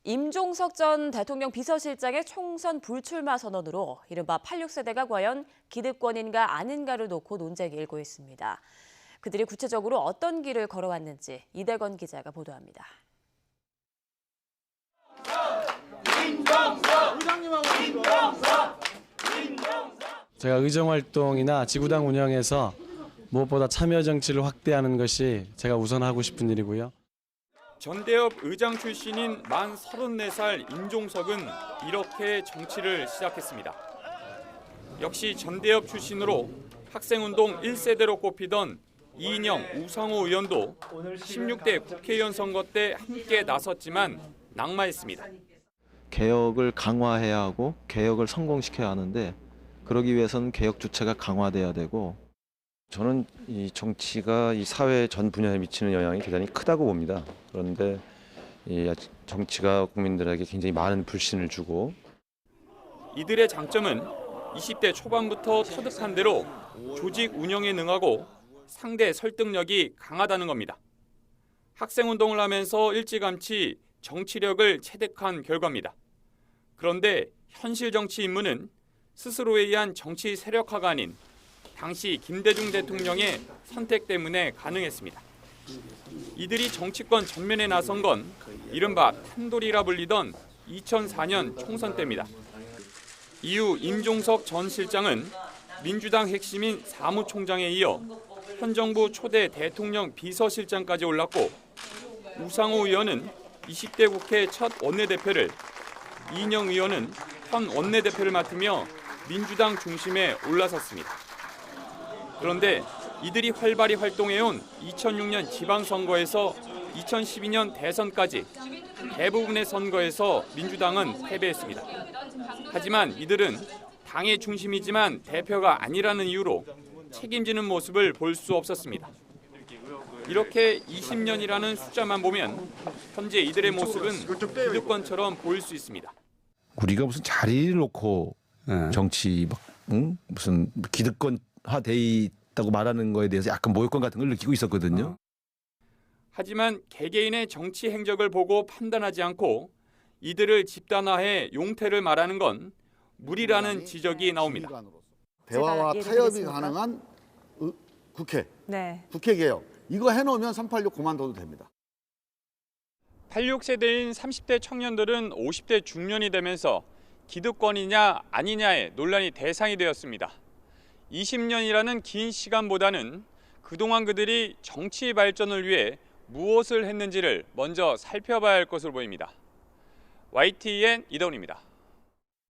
임종석 전 대통령 비서실장의 총선 불출마 선언으로 이른바 86세대가 과연 기득권인가 아닌가를 놓고 논쟁이 일고 있습니다. 그들이 구체적으로 어떤 길을 걸어왔는지 이대건 기자가 보도합니다. 제가 의정활동이나 지구당 운영에서 무엇보다 참여 정치를 확대하는 것이 제가 우선 하고 싶은 일이고요. 전대협 의장 출신인 만 34살 임종석은 이렇게 정치를 시작했습니다. 역시 전대협 출신으로 학생운동 1세대로 꼽히던 이인영, 우상호 의원도 16대 국회의원 선거 때 함께 나섰지만 낙마했습니다. 개혁을 강화해야 하고 개혁을 성공시켜야 하는데 그러기 위해서는 개혁 주체가 강화돼야 되고 저는 이 정치가 이 사회 전 분야에 미치는 영향이 대단히 크다고 봅니다. 그런데 이 정치가 국민들에게 굉장히 많은 불신을 주고 이들의 장점은 20대 초반부터 터득한 대로 조직 운영에 능하고 상대 설득력이 강하다는 겁니다. 학생운동을 하면서 일찌감치 정치력을 체득한 결과입니다. 그런데 현실 정치 임무는 스스로에 의한 정치 세력화가 아닌 당시 김대중 대통령의 선택 때문에 가능했습니다. 이들이 정치권 전면에 나선 건 이른바 탄돌이라 불리던 2004년 총선 때입니다. 이후 임종석 전 실장은 민주당 핵심인 사무총장에 이어 현 정부 초대 대통령 비서실장까지 올랐고 우상호 의원은 20대 국회 첫 원내대표를, 이인영 의원은 현 원내대표를 맡으며 민주당 중심에 올라섰습니다. 그런데 이들이 활발히 활동해온 2006년 지방선거에서 2012년 대선까지 대부분의 선거에서 민주당은 패배했습니다. 하지만 이들은 당의 중심이지만 대표가 아니라는 이유로 책임지는 모습을 볼 수 없었습니다. 이렇게 20년이라는 숫자만 보면 현재 이들의 모습은 기득권처럼 보일 수 있습니다. 우리가 무슨 자리를 놓고 정치 무슨 기득권화돼 있다고 말하는 거에 대해서 약간 모욕감 같은 걸 느끼고 있었거든요. 하지만 개개인의 정치 행적을 보고 판단하지 않고 이들을 집단화해 용태를 말하는 건 무리라는 지적이 나옵니다. 대화와 타협이 가능한 국회, 국회 개혁 이거 해놓으면 386 그만둬도 됩니다. 86세대인 30대 청년들은 50대 중년이 되면서 기득권이냐 아니냐의 논란이 대상이 되었습니다. 20년이라는 긴 시간보다는 그동안 그들이 정치 발전을 위해 무엇을 했는지를 먼저 살펴봐야 할 것으로 보입니다. YTN 이다운입니다.